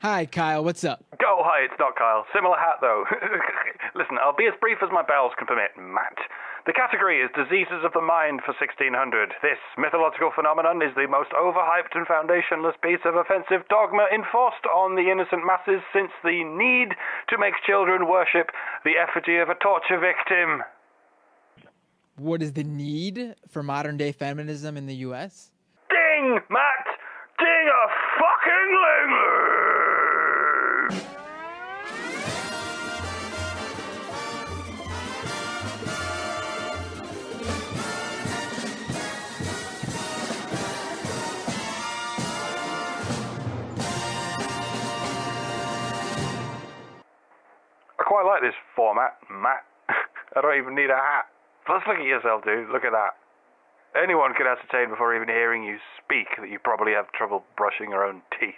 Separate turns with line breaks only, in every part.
Hi, Kyle. What's up?
Oh, hi, it's not Kyle. Similar hat, though. Listen, I'll be as brief as my bowels can permit, Matt. The category is diseases of the mind for 1600. This mythological phenomenon is the most overhyped and foundationless piece of offensive dogma enforced on the innocent masses since the need to make children worship the effigy of a torture victim.
What is the need for modern-day feminism in the U.S.?
Ding, Matt! Ding a fucking Ling-Ling! I quite like this format, Matt. I don't even need a hat. Plus, look at yourself, dude. Look at that. Anyone could ascertain before even hearing you speak that you probably have trouble brushing your own teeth.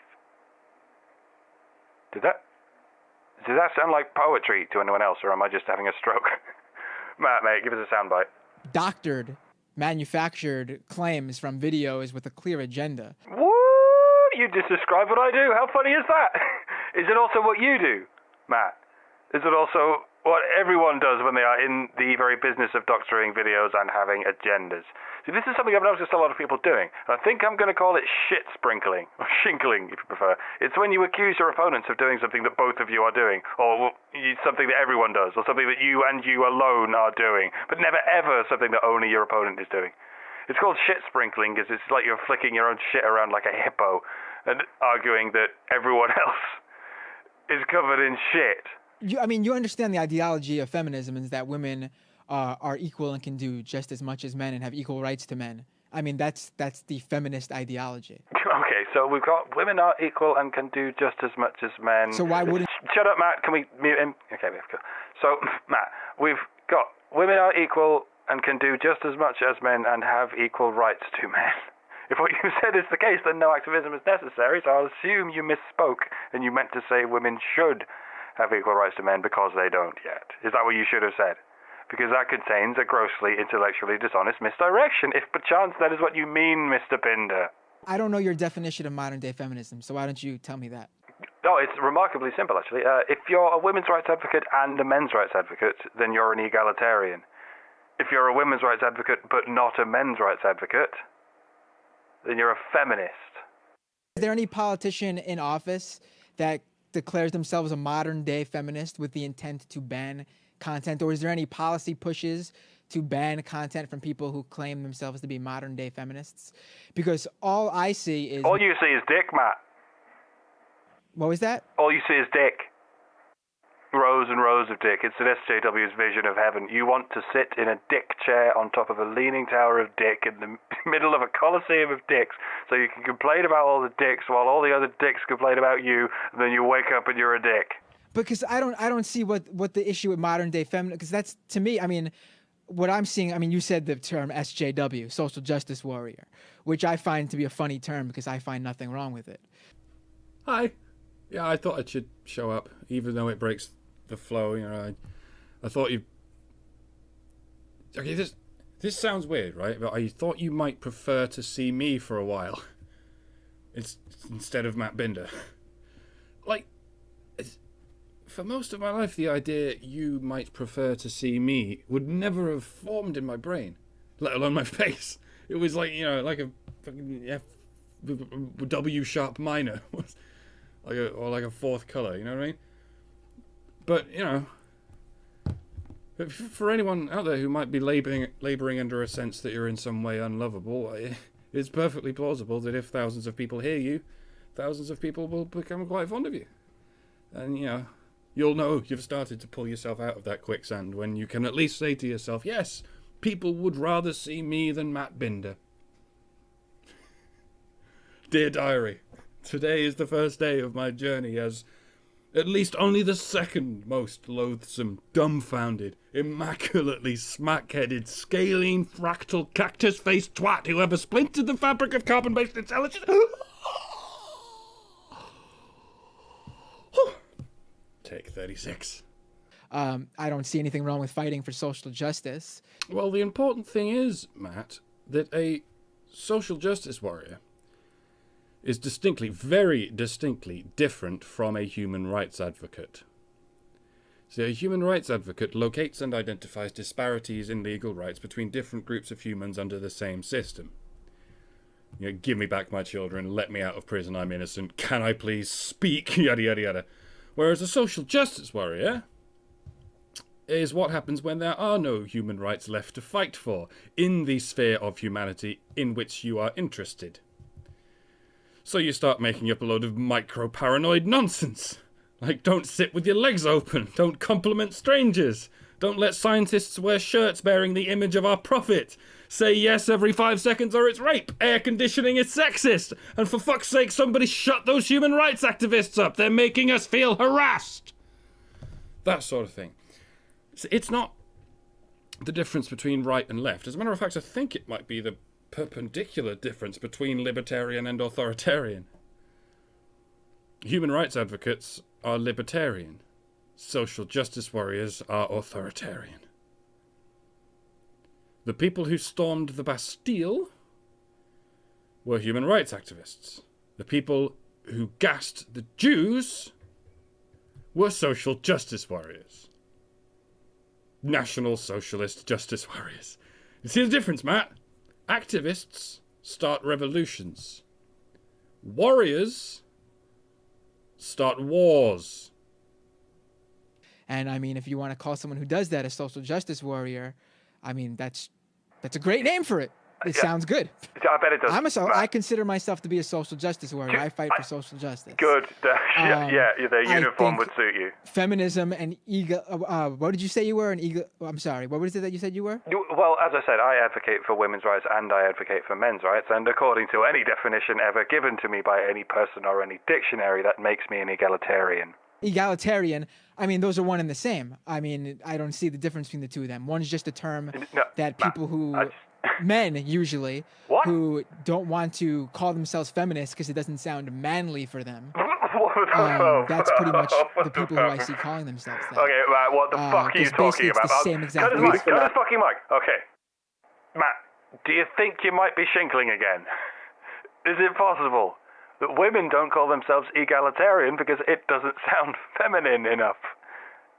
Did that sound like poetry to anyone else, or am I just having a stroke? Matt, mate, give us a soundbite.
Doctored, manufactured claims from videos with a clear agenda.
What? You just described what I do. How funny is that? Is it also what you do, Matt? Is it also what everyone does when they are in the very business of doctoring videos and having agendas? See, this is something I've noticed a lot of people doing. I think I'm going to call it shit sprinkling, or shinkling if you prefer. It's when you accuse your opponents of doing something that both of you are doing, or something that everyone does, or something that you and you alone are doing, but never ever something that only your opponent is doing. It's called shit sprinkling because it's like you're flicking your own shit around like a hippo and arguing that everyone else is covered in shit.
You understand the ideology of feminism is that women are equal and can do just as much as men and have equal rights to men. I mean, that's the feminist ideology.
Okay, so we've got women are equal and can do just as much as men.
So why wouldn't...
Shut up, Matt. Can we mute him? Okay, we have to go. So, Matt, we've got women are equal and can do just as much as men and have equal rights to men. If what you said is the case, then no activism is necessary, so I'll assume you misspoke and you meant to say women should have equal rights to men because they don't yet. Is that what you should have said? Because that contains a grossly intellectually dishonest misdirection, if perchance that is what you mean, Mr. Binder.
I don't know your definition of modern-day feminism, so why don't you tell me that?
Oh, it's remarkably simple, actually. If you're a women's rights advocate and a men's rights advocate, then you're an egalitarian. If you're a women's rights advocate but not a men's rights advocate, then you're a feminist.
Is there any politician in office that declares themselves a modern-day feminist with the intent to ban content, or is there any policy pushes to ban content from people who claim themselves to be modern-day feminists? Because all I see is...
All you see is dick, Matt.
What was that?
All you see is dick. Rows and rows of dick. It's an SJW's vision of heaven. You want to sit in a dick chair on top of a leaning tower of dick in the middle of a coliseum of dicks, so you can complain about all the dicks while all the other dicks complain about you, and then you wake up and you're a dick.
Because I don't see what the issue with modern day feminism, because that's, to me, I mean, what I'm seeing, I mean, you said the term SJW, social justice warrior, which I find to be a funny term because I find nothing wrong with it.
Hi. Yeah, I thought it should show up, even though it breaks the flow. You know, I thought you. Okay, this sounds weird, right? But I thought you might prefer to see me for a while. It's instead of Matt Binder. Like, for most of my life, the idea you might prefer to see me would never have formed in my brain, let alone my face. It was like, you know, like a fucking W sharp minor. Or like a fourth colour, you know what I mean? But, you know, for anyone out there who might be labouring under a sense that you're in some way unlovable, it's perfectly plausible that if thousands of people hear you, thousands of people will become quite fond of you. And, you know, you'll know you've started to pull yourself out of that quicksand when you can at least say to yourself, yes, people would rather see me than Matt Binder. Dear Diary, today is the first day of my journey as at least only the second most loathsome, dumbfounded, immaculately smack-headed, scalene, fractal, cactus-faced twat who ever splintered the fabric of carbon-based intelligence. Take 36.
I don't see anything wrong with fighting for social justice.
Well, the important thing is, Matt, that a social justice warrior is distinctly, very distinctly different from a human rights advocate. So a human rights advocate locates and identifies disparities in legal rights between different groups of humans under the same system. You know, give me back my children, let me out of prison, I'm innocent, can I please speak, yada yada yada. Whereas a social justice warrior is what happens when there are no human rights left to fight for in the sphere of humanity in which you are interested. So you start making up a load of micro-paranoid nonsense. Like, don't sit with your legs open, don't compliment strangers, don't let scientists wear shirts bearing the image of our prophet, say yes every 5 seconds or it's rape, air conditioning is sexist, and for fuck's sake somebody shut those human rights activists up, they're making us feel harassed. That sort of thing. It's not the difference between right and left. As a matter of fact, I think it might be the perpendicular difference between libertarian and authoritarian. Human rights advocates are libertarian. Social justice warriors are authoritarian. The people who stormed the Bastille were human rights activists. The people who gassed the Jews were social justice warriors. National Socialist Justice Warriors. You see the difference, Matt? Activists start revolutions. Warriors start wars.
And I mean, if you want to call someone who does that a social justice warrior, I mean, that's a great name for it. It sounds good.
I bet it does.
I consider myself to be a social justice warrior. I fight for social justice.
Good. The uniform would suit you.
Feminism and what did you say you were? I'm sorry. What was it that you said you were?
Well, as I said, I advocate for women's rights and I advocate for men's rights. And according to any definition ever given to me by any person or any dictionary, that makes me an egalitarian.
Egalitarian, I mean, those are one and the same. I mean, I don't see the difference between the two of them. One's just a term that people men usually, who don't want to call themselves feminists because it doesn't sound manly for them. That's pretty much the people who I see calling themselves that.
Okay, Matt, what the fuck are you talking about?
It's the same exact
cut his fucking mic. Okay. Matt, do you think you might be shinkling again? Is it possible that women don't call themselves egalitarian because it doesn't sound feminine enough?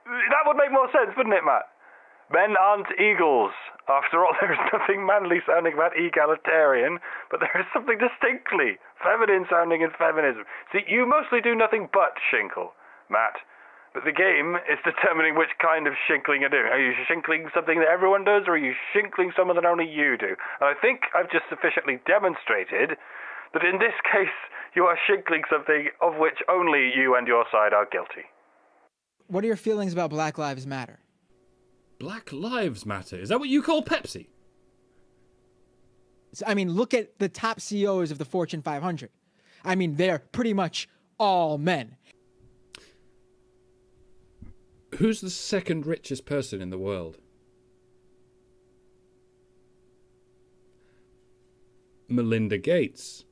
That would make more sense, wouldn't it, Matt? Men aren't eagles. After all, there is nothing manly sounding about egalitarian, but there is something distinctly feminine sounding in feminism. See, you mostly do nothing but shinkle, Matt. But the game is determining which kind of shinkling you're doing. Are you shinkling something that everyone does, or are you shinkling something that only you do? And I think I've just sufficiently demonstrated that in this case, you are shinkling something of which only you and your side are guilty.
What are your feelings about Black Lives Matter?
Black Lives Matter? Is that what you call Pepsi?
I mean, look at the top CEOs of the Fortune 500. I mean, they're pretty much all men.
Who's the second richest person in the world? Melinda Gates.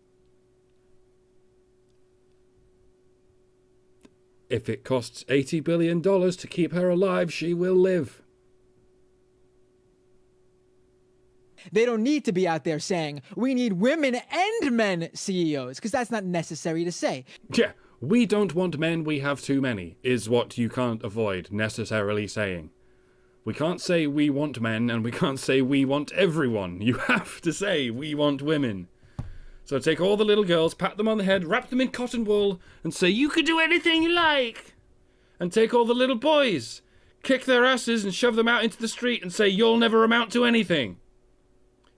If it costs $80 billion to keep her alive, she will live.
They don't need to be out there saying, we need women and men CEOs, because that's not necessary to say.
Yeah, we don't want men, we have too many, is what you can't avoid necessarily saying. We can't say we want men, and we can't say we want everyone. You have to say we want women. So take all the little girls, pat them on the head, wrap them in cotton wool, and say, you can do anything you like. And take all the little boys, kick their asses and shove them out into the street and say, you'll never amount to anything.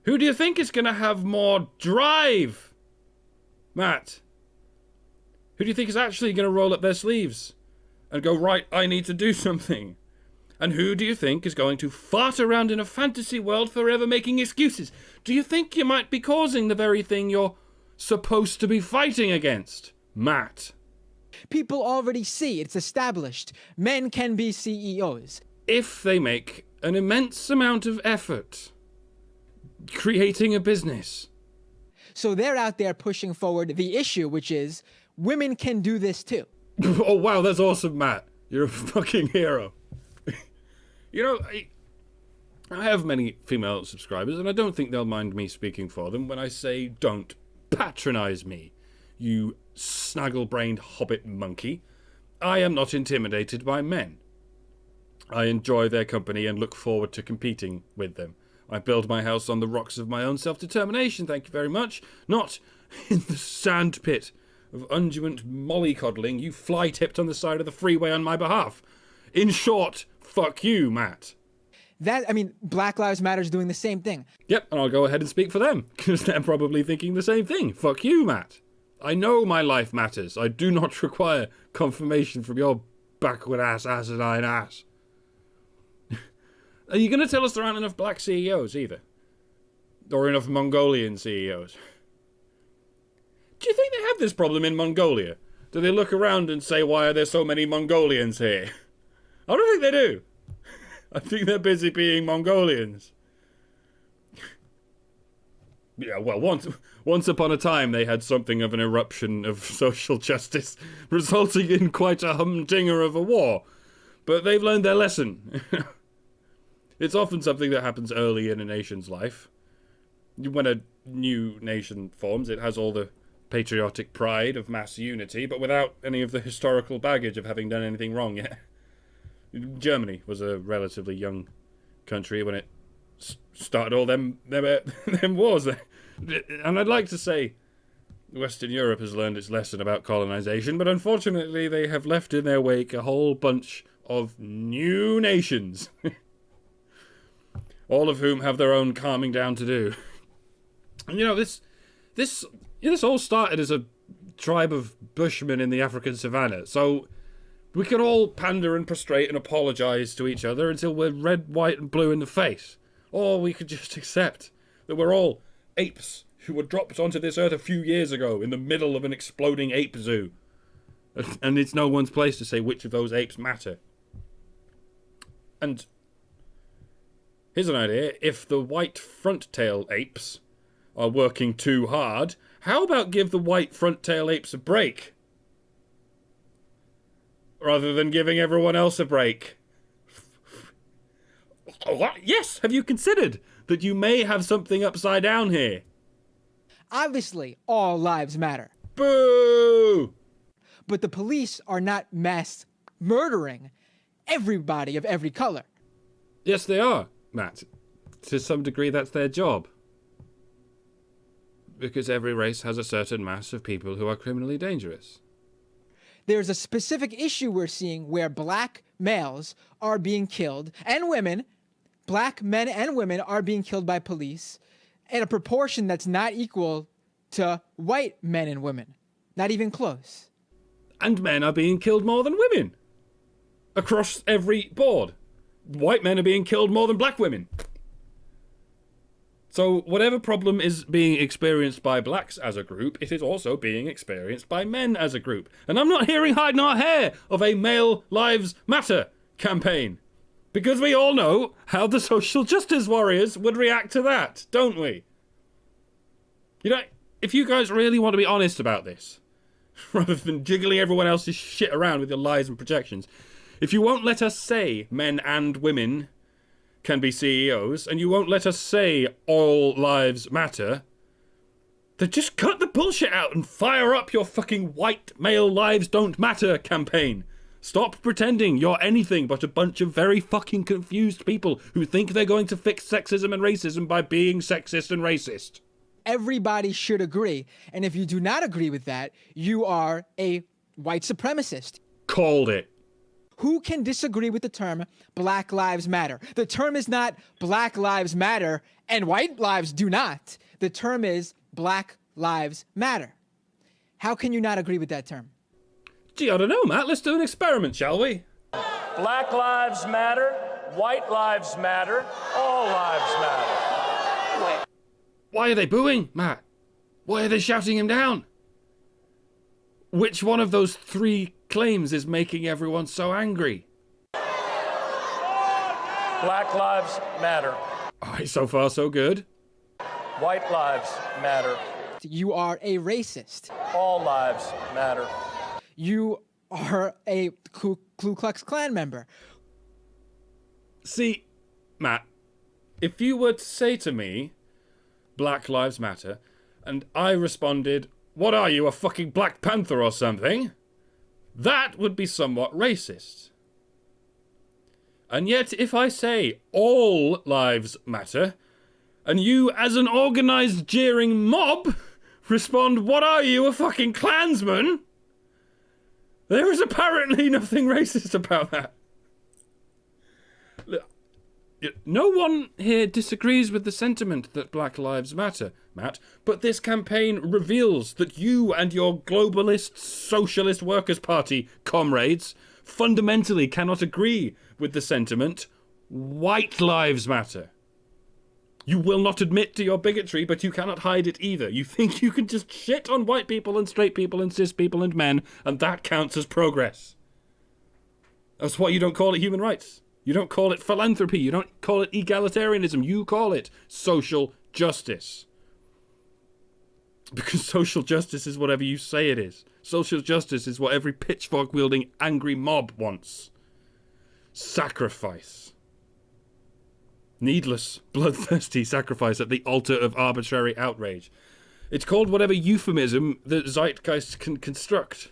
Who do you think is going to have more drive? Matt. Who do you think is actually going to roll up their sleeves and go, right, I need to do something? And who do you think is going to fart around in a fantasy world forever making excuses? Do you think you might be causing the very thing you're supposed to be fighting against? Matt.
People already see it's established. Men can be CEOs.
If they make an immense amount of effort creating a business.
So they're out there pushing forward the issue, which is women can do this too.
Oh, wow, that's awesome, Matt. You're a fucking hero. You know, I have many female subscribers, and I don't think they'll mind me speaking for them when I say don't patronize me. you snaggle-brained hobbit monkey. I am not intimidated by men. I enjoy their company and look forward to competing with them. I build my house on the rocks of my own self-determination, thank you very much. Not in the sandpit of unduant mollycoddling you fly-tipped on the side of the freeway on my behalf. In short, fuck you, Matt.
Black Lives Matter is doing the same thing.
Yep, and I'll go ahead and speak for them, because they're probably thinking the same thing. Fuck you, Matt. I know my life matters. I do not require confirmation from your backward-ass, acidine ass. Are you going to tell us there aren't enough black CEOs, either? Or enough Mongolian CEOs? Do you think they have this problem in Mongolia? Do they look around and say, why are there so many Mongolians here? I don't think they do. I think they're busy being Mongolians. Yeah, well, once upon a time they had something of an eruption of social justice, resulting in quite a humdinger of a war. But they've learned their lesson. It's often something that happens early in a nation's life. When a new nation forms, it has all the patriotic pride of mass unity, but without any of the historical baggage of having done anything wrong yet. Germany was a relatively young country when it started all them wars. And I'd like to say Western Europe has learned its lesson about colonization, but unfortunately they have left in their wake a whole bunch of new nations. All of whom have their own calming down to do. And this all started as a tribe of Bushmen in the African savannah, so we can all pander and prostrate and apologise to each other until we're red, white and blue in the face. Or we could just accept that we're all apes who were dropped onto this earth a few years ago in the middle of an exploding ape zoo. And it's no one's place to say which of those apes matter. And here's an idea. If the white front-tail apes are working too hard, how about give the white front-tail apes a break? Rather than giving everyone else a break. What? Yes, have you considered that you may have something upside down here?
Obviously, all lives matter.
Boo!
But the police are not mass murdering everybody of every color.
Yes, they are, Matt. To some degree, that's their job. Because every race has a certain mass of people who are criminally dangerous.
There's a specific issue we're seeing where black males are being killed, and women, black men and women are being killed by police in a proportion that's not equal to white men and women. Not even close.
And men are being killed more than women. Across every board. White men are being killed more than black women. So whatever problem is being experienced by blacks as a group, it is also being experienced by men as a group. And I'm not hearing hide nor hair of a Male Lives Matter campaign. Because we all know how the social justice warriors would react to that, don't we? You know, if you guys really want to be honest about this, rather than jiggling everyone else's shit around with your lies and projections, if you won't let us say men and women can be CEOs, and you won't let us say all lives matter, then just cut the bullshit out and fire up your fucking white male lives don't matter campaign. Stop pretending you're anything but a bunch of very fucking confused people who think they're going to fix sexism and racism by being sexist and racist.
Everybody should agree, and if you do not agree with that, you are a white supremacist.
Called it.
Who can disagree with the term Black Lives Matter? The term is not Black Lives Matter and white lives do not. The term is Black Lives Matter. How can you not agree with that term?
Gee, I don't know, Matt. Let's do an experiment, shall we?
Black lives matter, white lives matter, all lives matter.
Why are they booing, Matt? Why are they shouting him down? Which one of those three claims is making everyone so angry?
Black lives matter.
Alright, so far so good.
White lives matter.
You are a racist.
All lives matter.
You are a Ku Klux Klan member.
See, Matt, if you were to say to me, Black Lives Matter, and I responded, what are you, a fucking Black Panther or something? That would be somewhat racist. And yet, if I say all lives matter, and you, as an organised jeering mob, respond, what are you, a fucking Klansman? There is apparently nothing racist about that. No one here disagrees with the sentiment that Black Lives Matter, Matt, but this campaign reveals that you and your globalist Socialist Workers' Party comrades fundamentally cannot agree with the sentiment White Lives Matter. You will not admit to your bigotry, but you cannot hide it either. You think you can just shit on white people and straight people and cis people and men, and that counts as progress. That's why you don't call it human rights. You don't call it philanthropy. You don't call it egalitarianism. You call it social justice. Because social justice is whatever you say it is. Social justice is what every pitchfork-wielding angry mob wants. Sacrifice. Needless, bloodthirsty sacrifice at the altar of arbitrary outrage. It's called whatever euphemism the zeitgeist can construct.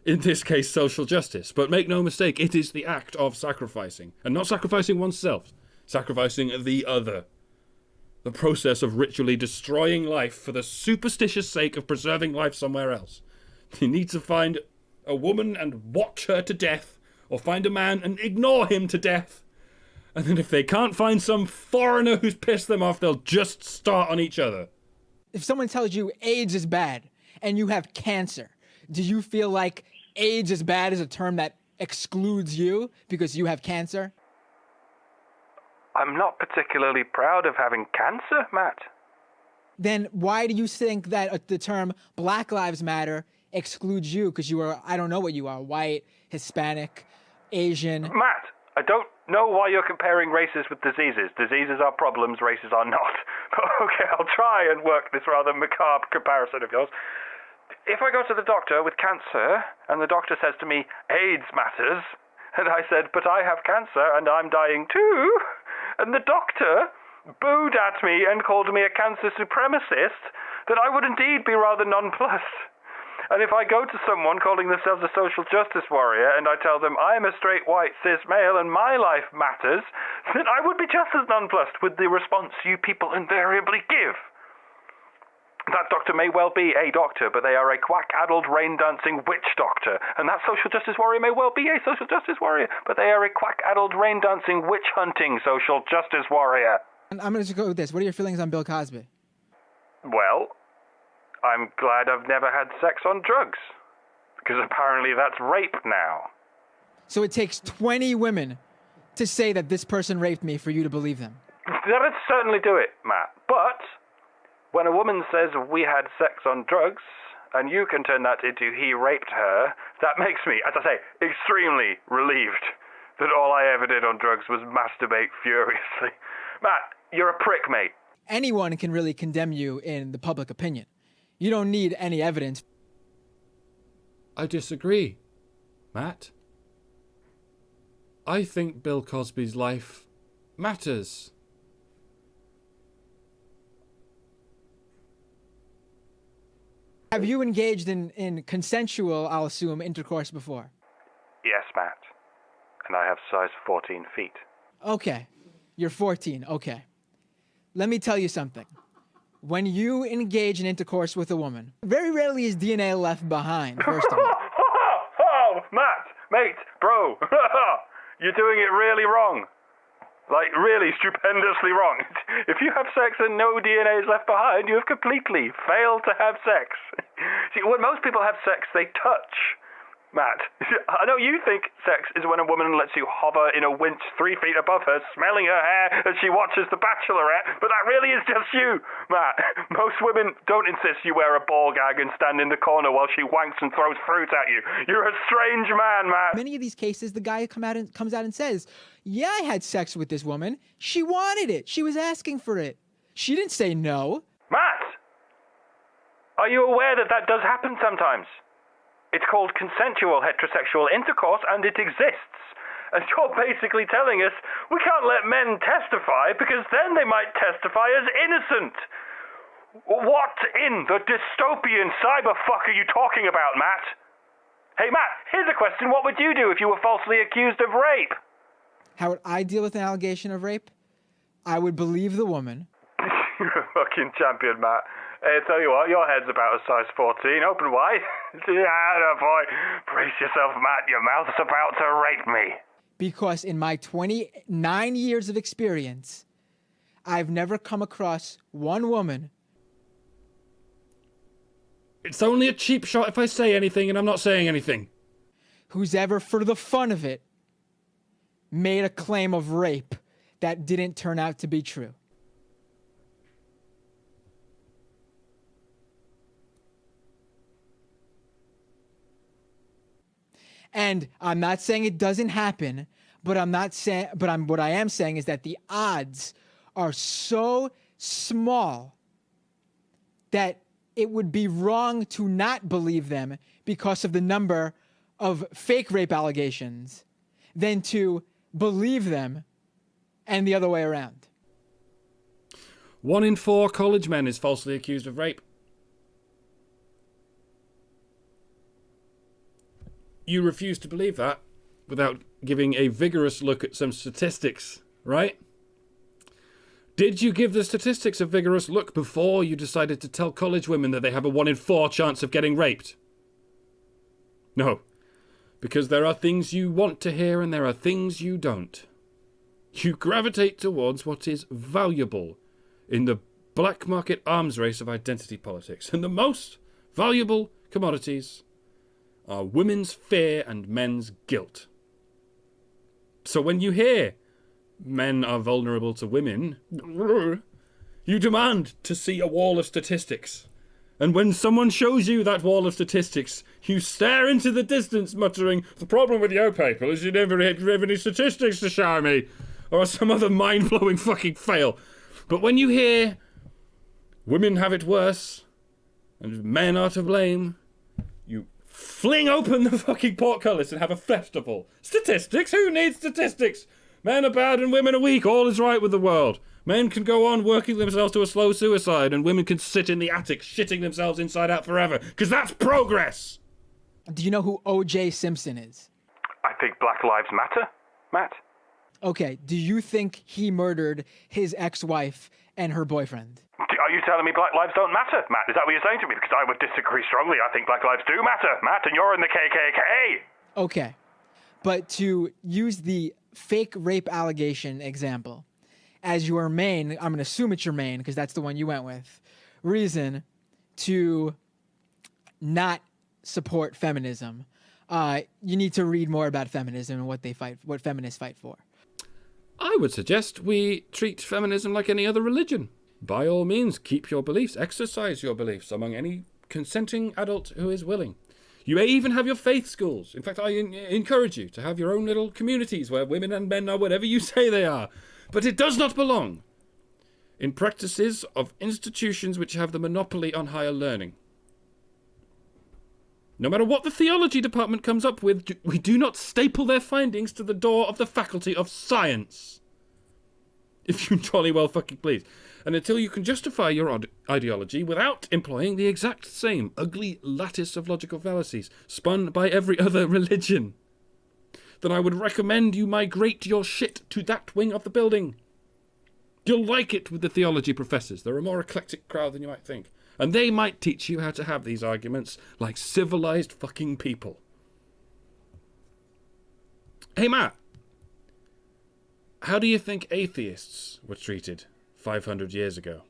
In this case, social justice. But make no mistake, it is the act of sacrificing. And not sacrificing oneself. Sacrificing the other. The process of ritually destroying life for the superstitious sake of preserving life somewhere else. You need to find a woman and watch her to death, or find a man and ignore him to death. And then if they can't find some foreigner who's pissed them off, they'll just start on each other.
If someone tells you AIDS is bad and you have cancer, do you feel like AIDS is bad is a term that excludes you because you have cancer?
I'm not particularly proud of having cancer, Matt.
Then why do you think that the term Black Lives Matter excludes you? Because you are, I don't know what you are, white, Hispanic, Asian.
Matt, I don't know why you're comparing races with diseases. Diseases are problems, races are not. Okay, I'll try and work this rather macabre comparison of yours. If I go to the doctor with cancer, and the doctor says to me, AIDS matters, and I said, but I have cancer and I'm dying too, and the doctor booed at me and called me a cancer supremacist, then I would indeed be rather nonplussed. And if I go to someone calling themselves a social justice warrior and I tell them I'm a straight white cis male and my life matters, then I would be just as nonplussed with the response you people invariably give. That doctor may well be a doctor, but they are a quack-addled, rain-dancing witch doctor. And that social justice warrior may well be a social justice warrior, but they are a quack-addled, rain-dancing, witch-hunting social justice warrior.
I'm going to just go with this. What are your feelings on Bill Cosby?
Well, I'm glad I've never had sex on drugs, because apparently that's rape now.
So it takes 20 women to say that this person raped me for you to believe them?
That would certainly do it, Matt. But when a woman says we had sex on drugs, and you can turn that into he raped her, that makes me, as I say, extremely relieved that all I ever did on drugs was masturbate furiously. Matt, you're a prick, mate.
Anyone can really condemn you in the public opinion. You don't need any evidence.
I disagree, Matt. I think Bill Cosby's life matters.
Have you engaged in consensual, I'll assume, intercourse before?
Yes, Matt. And I have size 14 feet.
Okay. You're 14. Okay. Let me tell you something. When you engage in intercourse with a woman, very rarely is DNA left behind, first of all.
Oh, Matt, mate, bro, you're doing it really wrong. Like, really stupendously wrong. If you have sex and no DNA is left behind, you have completely failed to have sex. See, when most people have sex, they touch. Matt, I know you think sex is when a woman lets you hover in a winch 3 feet above her, smelling her hair as she watches The Bachelorette, but that really is just you, Matt. Most women don't insist you wear a ball gag and stand in the corner while she wanks and throws fruit at you. You're a strange man, Matt.
Many of these cases, the guy comes out and says, yeah, I had sex with this woman. She wanted it. She was asking for it. She didn't say no.
Matt, are you aware that that does happen sometimes? It's called consensual heterosexual intercourse, and it exists. And you're basically telling us we can't let men testify because then they might testify as innocent. What in the dystopian cyberfuck are you talking about, Matt? Hey, Matt, here's a question. What would you do if you were falsely accused of rape?
How would I deal with an allegation of rape? I would believe the woman.
You're a fucking champion, Matt. Hey, tell you what, your head's about a size 14. Open wide. Yeah, boy. Brace yourself, Matt. Your mouth's about to rape me.
Because in my 29 years of experience, I've never come across one woman.
It's only a cheap shot if I say anything, and I'm not saying anything.
Who's ever, for the fun of it, made a claim of rape that didn't turn out to be true. And I'm not saying it doesn't happen, but what I am saying is that the odds are so small that it would be wrong to not believe them because of the number of fake rape allegations than to believe them and the other way around.
1 in 4 college men is falsely accused of rape. You refuse to believe that without giving a vigorous look at some statistics, right? Did you give the statistics a vigorous look before you decided to tell college women that they have a 1 in 4 chance of getting raped? No. Because there are things you want to hear and there are things you don't. You gravitate towards what is valuable in the black market arms race of identity politics. And the most valuable commodities are women's fear and men's guilt. So when you hear men are vulnerable to women, you demand to see a wall of statistics. And when someone shows you that wall of statistics, you stare into the distance muttering, "The problem with your paper is you never have any statistics to show me," or some other mind-blowing fucking fail. But when you hear women have it worse and men are to blame, you fling open the fucking portcullis and have a festival. Statistics? Who needs statistics? Men are bad and women are weak. All is right with the world. Men can go on working themselves to a slow suicide and women can sit in the attic shitting themselves inside out forever. Because that's progress!
Do you know who O.J. Simpson is?
I think Black Lives Matter, Matt.
Okay, do you think he murdered his ex-wife and her boyfriend?
Are you telling me Black Lives don't matter, Matt? Is that what you're saying to me? Because I would disagree strongly. I think Black Lives do matter, Matt, and you're in the KKK.
Okay, but to use the fake rape allegation example as your main, I'm going to assume it's your main because that's the one you went with, reason to not support feminism, you need to read more about feminism and what feminists fight for.
I would suggest we treat feminism like any other religion. By all means, keep your beliefs, exercise your beliefs among any consenting adult who is willing. You may even have your faith schools. In fact, I encourage you to have your own little communities where women and men are whatever you say they are. But it does not belong in practices of institutions which have the monopoly on higher learning. No matter what the theology department comes up with, we do not staple their findings to the door of the Faculty of Science. If you jolly well fucking please. And until you can justify your ideology without employing the exact same ugly lattice of logical fallacies spun by every other religion, then I would recommend you migrate your shit to that wing of the building. You'll like it with the theology professors. They're a more eclectic crowd than you might think. And they might teach you how to have these arguments like civilized fucking people. Hey, Matt. How do you think atheists were treated 500 years ago?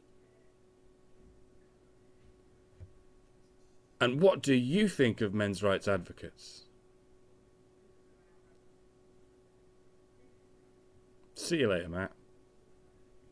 And what do you think of men's rights advocates? See you later, Matt.